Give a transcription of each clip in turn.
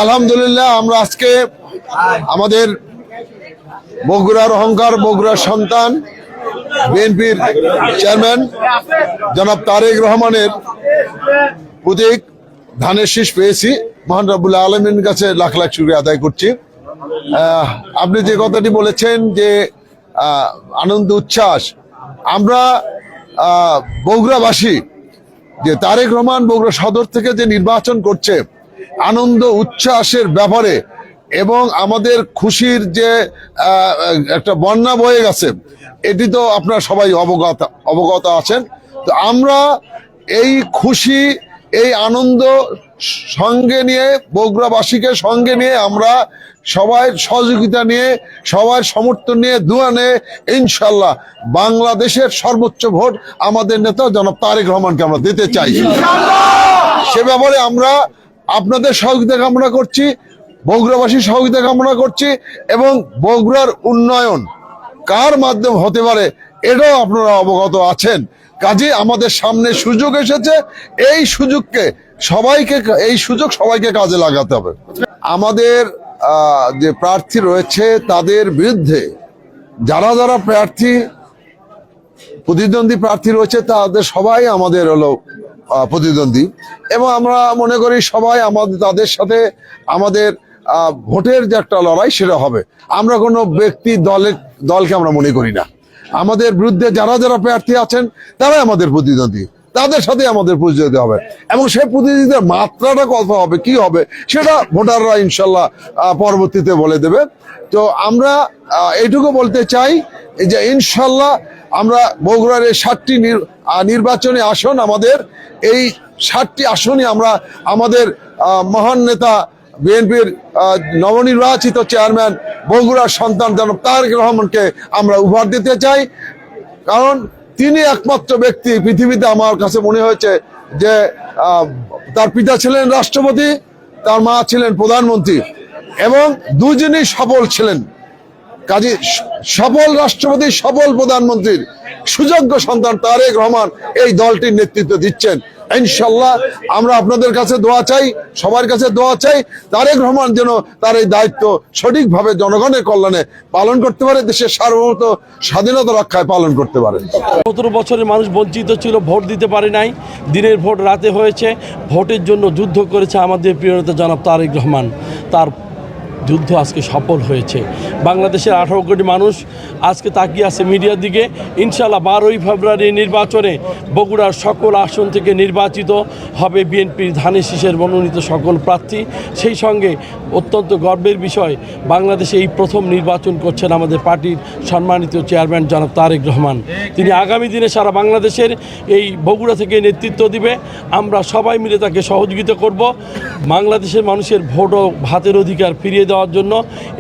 আলহামদুলিল্লাহ, আমরা আজকে আমাদের বগুড়ার অহংকার, বগুড়ার সন্তান, বিএনপির চেয়ারম্যান জনাব তারেক রহমানের প্রতীক ধানের শীষ পেয়েছি। মহান রব্বুল আলামিনের কাছে লাখ লাখ শুকরিয়া আদায় করছি। আপনি যে কথাটি বলেছেন যে আনন্দ উচ্ছ্বাস, আমরা বগুড়াবাসী যে তারেক রহমান বগুড়া সদর থেকে যে নির্বাচন করছে, আনন্দ উচ্ছ্বাসের ব্যাপারে এবং আমাদের খুশির যে একটা বন্যা বয়ে গেছে, এটি তো আপনারা সবাই অবগত আছেন। তো আমরা এই খুশি, এই আনন্দ সঙ্গে নিয়ে, বগুড়াবাসীকে সঙ্গে নিয়ে, আমরা সবাই সহযোগিতা নিয়ে, সবার সমর্থন নিয়ে, দোয়া নিয়ে ইনশাল্লাহ বাংলাদেশের সর্বোচ্চ ভোট আমাদের নেতা জনাব তারেক রহমানকে আমরা দিতে চাই। সে ব্যাপারে আমরা আপনাদের সহযোগিতা কামনা করছি, বগুড়াবাসীর সহযোগিতা কামনা করছি, এবং বগুড়ার উন্নয়ন কার মাধ্যম হতে পারে এটাও আপনারা অবগত আছেন। কাজে আমাদের সামনে সুযোগ এসেছে, এই সুযোগ সবাইকে কাজে লাগাতে হবে। আমাদের যে প্রার্থী রয়েছে তাদের বিরুদ্ধে যারা যারা প্রতিদ্বন্দ্বী প্রার্থী রয়েছে তাদের সবাই আমাদের হলো প্রতিদ্বন্দ্বী, এবং আমরা মনে করি সবাই তাদের সাথে আমাদের ভোটের যে একটা লড়াই সেটা হবে। আমরা কোনো ব্যক্তি দলকে আমরা মনে করি না। আমাদের বিরুদ্ধে যারা যারা প্রার্থী আছেন তারাই আমাদের প্রতিদ্বন্দ্বী, তাদের সাথে আমাদের প্রতিদ্বন্দ্বী হবে, এবং সেই প্রতিদ্বন্দ্বীদের মাত্রাটা কত হবে, কি হবে, সেটা ভোটাররা ইনশাল্লাহ পরবর্তীতে বলে দেবে। তো আমরা এইটুকু বলতে চাই যে ইনশাল্লাহ আমরা বগুড়ার এই 7টি নির্বাচনী আসন, আমাদের এই 7টি আসনই আমরা আমাদের মহান নেতা বিএনপির নবনির্বাচিত চেয়ারম্যান বগুড়ার সন্তান জনাব তারেক রহমানকে আমরা উপহার দিতে চাই। কারণ তিনি একমাত্র ব্যক্তি পৃথিবীতে, আমার কাছে মনে হয়েছে যে তার পিতা ছিলেন রাষ্ট্রপতি, তার মা ছিলেন প্রধানমন্ত্রী, এবং দুজনই সফল ছিলেন। কাজে সফল রাষ্ট্রপতি, সফল প্রধানমন্ত্রীর সুযোগ্য সন্তান তারেক রহমান এই দলটির নেতৃত্ব দিচ্ছেন। ইনশাল্লাহ আমরা আপনাদের কাছে দোয়া চাই, সবার কাছে দোয়া চাই, তারেক রহমান যেন তার এই দায়িত্ব সঠিকভাবে জনগণের কল্যাণে পালন করতে পারে, দেশের সার্বভৌমত্ব স্বাধীনতা রক্ষায় পালন করতে পারে। 17 বছরের মানুষ বঞ্চিত ছিল, ভোট দিতে পারে নাই, দিনের ভোট রাতে হয়েছে। ভোটের জন্য যুদ্ধ করেছে আমাদের প্রিয় নেতা জনাব তারেক রহমান, তার যুদ্ধ আজকে সফল হয়েছে। বাংলাদেশের 18 কোটি মানুষ আজকে তাকিয়ে আছে মিডিয়ার দিকে। ইনশাল্লাহ 12ই ফেব্রুয়ারি নির্বাচনে বগুড়ার সকল আসন থেকে নির্বাচিত হবে বিএনপির ধানের শীষের মনোনীত সকল প্রার্থী। সেই সঙ্গে অত্যন্ত গর্বের বিষয়, বাংলাদেশে এই প্রথম নির্বাচন করছেন আমাদের পার্টির সম্মানিত চেয়ারম্যান জনাব তারেক রহমান। তিনি আগামী দিনে সারা বাংলাদেশের এই বগুড়া থেকে নেতৃত্ব দিবে। আমরা সবাই মিলে তাকে সহযোগিতা করব। বাংলাদেশের মানুষের ভোট ও ভাতের অধিকার ফিরিয়ে দেওয়ার জন্য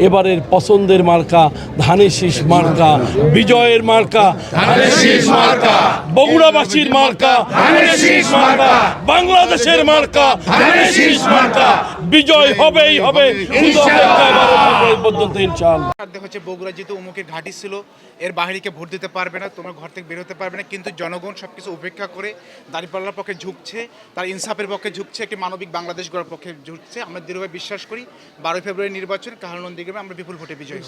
এবারের পছন্দের মার্কা ধানের শীষ মার্কা, বিজয়ের মার্কা ধানের শীষ মার্কা, বগুড়াবাসীর মার্কা ধানের শীষ মার্কা, বাংলাদেশের মার্কা ধানের শীষ মার্কা। বিজয় হবেই হবে ইনশাআল্লাহ। হচ্ছে বগুড়া যেহেতু উমুকের ঘাঁটি ছিল, এর বাহিনীকে ভোট দিতে পারবে না, তোমার ঘর থেকে বের হতে পারবে না, কিন্তু জনগণ সবকিছু উপেক্ষা করে দাঁড়িপাল্লার পক্ষে ঝুঁকছে, তার ইনসাফের পক্ষে ঝুঁকছে, একটি মানবিক বাংলাদেশ গড়ার পক্ষে ঝুঁকছে। আমরা দৃঢ়ভাবে বিশ্বাস করি 12 ফেব্রুয়ারি নির্বাচন কাহারনন্দীগ্রামে আমরা বিপুল ভোটে বিজয়ী।